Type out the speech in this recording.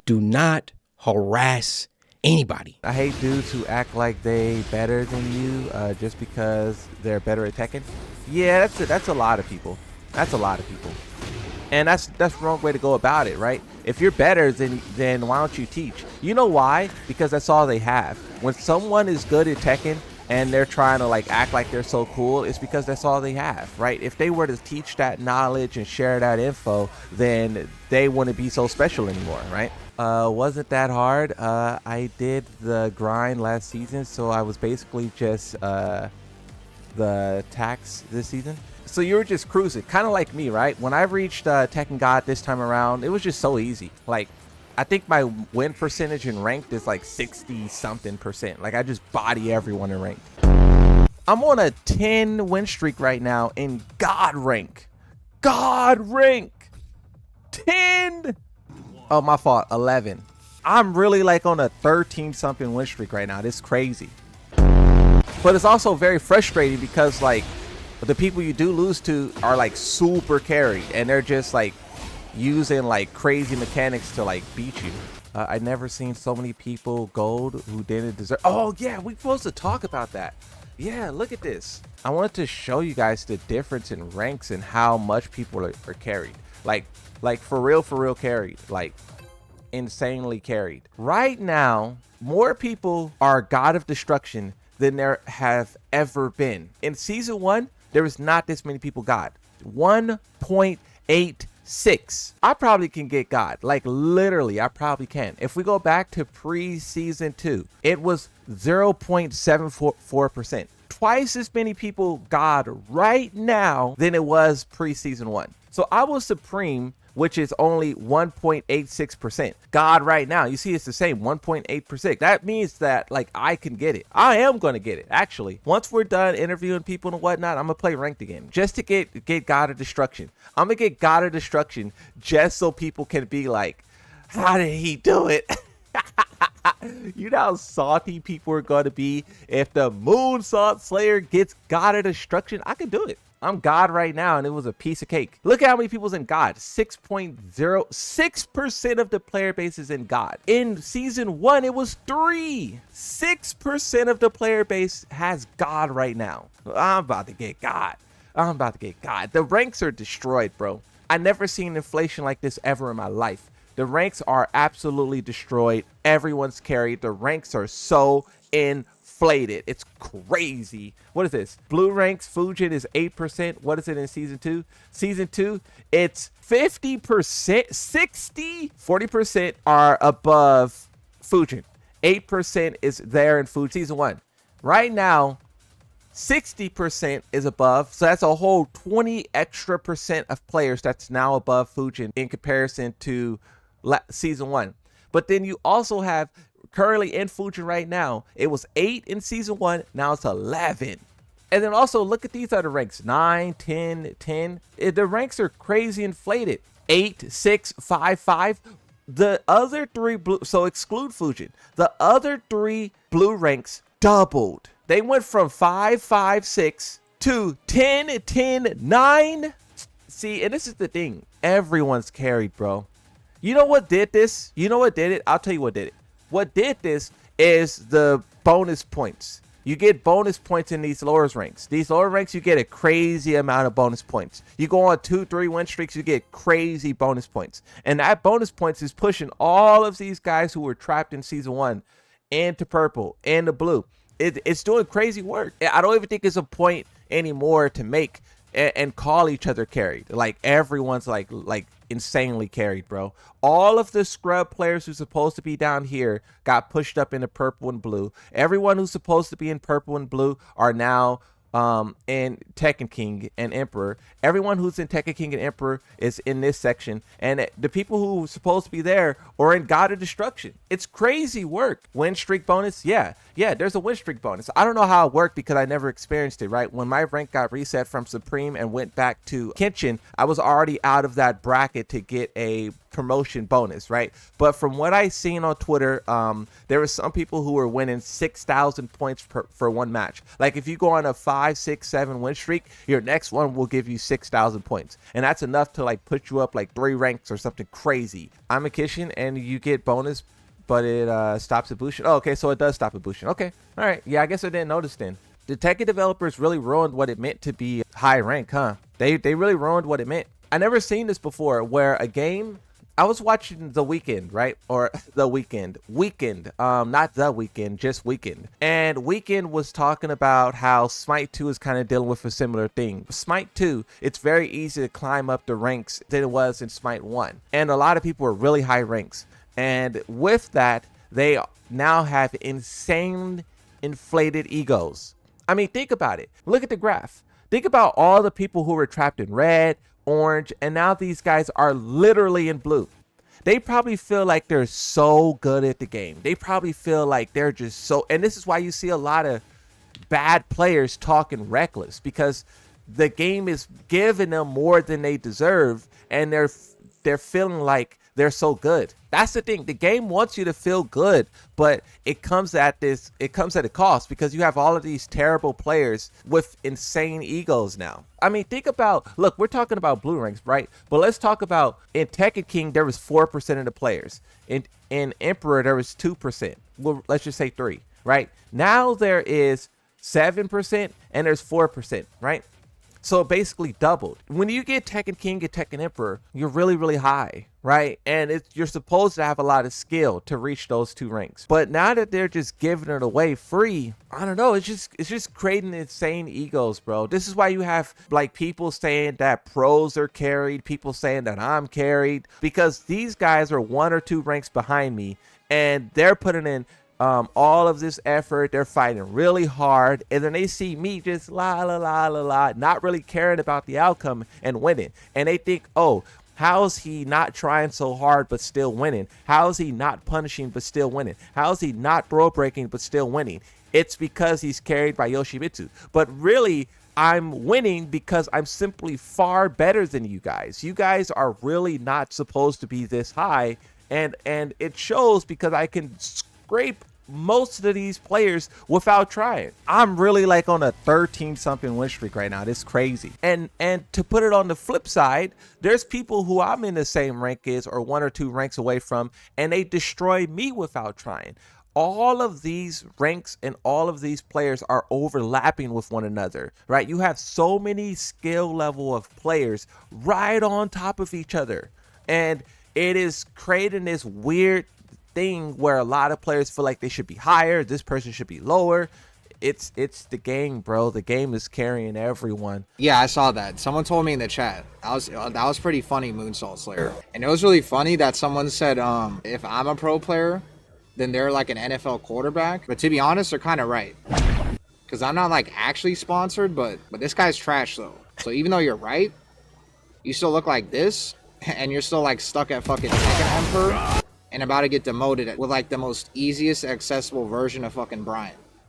Do not harass anybody. I hate dudes who act like they better than you just because they're better at Tekken. Yeah, that's a lot of people. That's a lot of people. And that's the wrong way to go about it, right? If you're better, then why don't you teach? You know why? Because that's all they have. When someone is good at Tekken and they're trying to like act like they're so cool, it's because that's all they have, right? If they were to teach that knowledge and share that info, then they wouldn't be so special anymore, right? Wasn't that hard. I did the grind last season, so I was basically just the tax this season. So you were just cruising, kind of like me, right? When I reached Tekken God this time around, it was just so easy. Like, I think my win percentage in ranked is like 60-something%. Like, I just body everyone in ranked. I'm on a 10 win streak right now in God rank. God rank. 10. Oh, my fault. 11. I'm really like on a 13-something win streak right now. This is crazy. But it's also very frustrating because like the people you do lose to are like super carried and they're just like using like crazy mechanics to like beat you. I never seen so many people gold who didn't deserve. Oh yeah, we're supposed to talk about that. Yeah, look at this. I wanted to show you guys the difference in ranks and how much people are carried. Like for real carried. Like insanely carried. Right now, more people are God of Destruction than there have ever been. In season 1, there was not this many people God. 1.86. I probably can get God. Like literally, I probably can. If we go back to pre-season 2, it was 0.744%. Twice as many people God right now than it was pre-season 1. So I was Supreme, which is only 1.86%. God right now, you see it's the same, 1.8%. That means that like I can get it. I am going to get it, actually. Once we're done interviewing people and whatnot, I'm going to play ranked again just to get God of Destruction. I'm going to get God of Destruction just so people can be like, how did he do it? You know how salty people are going to be if the Moonsault Slayer gets God of Destruction? I can do it. I'm God right now, and it was a piece of cake. Look at how many people's in God. 6.06% of the player base is in God. In season 1, it was 3. 6% of the player base has God right now. I'm about to get God. I'm about to get God. The ranks are destroyed, bro. I never seen inflation like this ever in my life. The ranks are absolutely destroyed. Everyone's carried. The ranks are so inflated. It's crazy. What is this? Blue ranks, Fujin is 8%. What is it in season 2? Season 2, it's 50%, 60, 40% are above Fujin. 8% is there in Fujin. Season 1. Right now, 60% is above. So that's a whole 20 extra percent of players that's now above Fujin in comparison to season 1. But then you also have currently in Fujin right now, it was 8 in season 1, now it's 11. And then also look at these other ranks, 9, 10, 10. The ranks are crazy inflated. 8, 6, 5, 5. The other 3 blue, so exclude Fujin, the other 3 blue ranks doubled. They went from 5, 5, 6 to 10, 10, 9. See, and this is the thing. Everyone's carried, bro. You know what did this? You know what did it? I'll tell you what did it. What did this is the bonus points. You get bonus points in these lower ranks. These lower ranks, you get a crazy amount of bonus points. You go on 2, 3 win streaks, you get crazy bonus points. And that bonus points is pushing all of these guys who were trapped in season 1 into purple and the blue. It's doing crazy work. I don't even think it's a point anymore to make and call each other carried. Like everyone's like insanely carried, bro. All of the scrub players who's supposed to be down here got pushed up into purple and blue. Everyone who's supposed to be in purple and blue are now in Tekken King and Emperor. Everyone who's in Tekken King and Emperor is in this section, and the people who are supposed to be there are in God of Destruction. It's crazy work. Win streak bonus, yeah, there's a win streak bonus. I don't know how it worked because I never experienced it, right? When my rank got reset from Supreme and went back to Kenshin, I was already out of that bracket to get a promotion bonus, right? But from what I seen on Twitter, there were some people who were winning 6,000 points for one match. Like if you go on a 5 5, 6, 7 win streak, your next one will give you 6,000 points. And that's enough to like put you up like 3 ranks or something crazy. I'm a Kishin and you get bonus, but it stops Ibushin. Oh, okay, so it does stop Ibushin. Okay, all right. Yeah, I guess I didn't notice then. The Tekken developers really ruined what it meant to be high rank, huh? They really ruined what it meant. I never seen this before where a game, I was watching The Weekend, right? Or The Weekend, not The Weekend, just Weekend. And Weekend was talking about how Smite 2 is kind of dealing with a similar thing. Smite 2, it's very easy to climb up the ranks than it was in Smite 1. And a lot of people are really high ranks. And with that, they now have insane inflated egos. I mean, think about it. Look at the graph. Think about all the people who were trapped in red, orange, and now these guys are literally in blue. They probably feel like they're so good at the game. They probably feel like they're just so, and this is why you see a lot of bad players talking reckless, because the game is giving them more than they deserve, and they're feeling like they're so good. That's the thing. The game wants you to feel good, but it comes at a cost, because you have all of these terrible players with insane egos now. I mean, think about, look, we're talking about blue ranks, right? But let's talk about in Tekken King, there was 4% of the players. In Emperor, there was 2%. Well, let's just say 3, right? Now there is 7% and there's 4%, right? So it basically doubled. When you get Tekken King and Tekken Emperor, you're really, really high, right? And you're supposed to have a lot of skill to reach those 2 ranks. But now that they're just giving it away free, I don't know. It's just creating insane egos, bro. This is why you have like people saying that pros are carried, people saying that I'm carried, because these guys are 1 or 2 ranks behind me, and they're putting in all of this effort. They're fighting really hard, and then they see me just not really caring about the outcome and winning, and they think, oh, how is he not trying so hard but still winning? How is he not punishing but still winning? How is he not bro breaking but still winning? It's because he's carried by Yoshimitsu. But really, I'm winning because I'm simply far better than you guys. You guys are really not supposed to be this high, and it shows because I can scrape most of these players without trying. I'm really like on a 13 something win streak right now. This crazy. And to put it on the flip side, there's people who I'm in the same rank as or 1 or 2 ranks away from, and they destroy me without trying. All of these ranks and all of these players are overlapping with one another, right? You have so many skill level of players right on top of each other, and it is creating this weird thing where a lot of players feel like they should be higher, this person should be lower. It's the game, bro. The game is carrying everyone. Yeah, I saw that. Someone told me in the chat. That was pretty funny, Moonsault Slayer. And it was really funny that someone said, if I'm a pro player, then they're like an NFL quarterback. But to be honest, they're kind of right. Because I'm not like actually sponsored, but this guy's trash though. So even though you're right, you still look like this, and you're still like stuck at fucking Tekken Emperor and about to get demoted with like the most easiest accessible version of fucking Brian.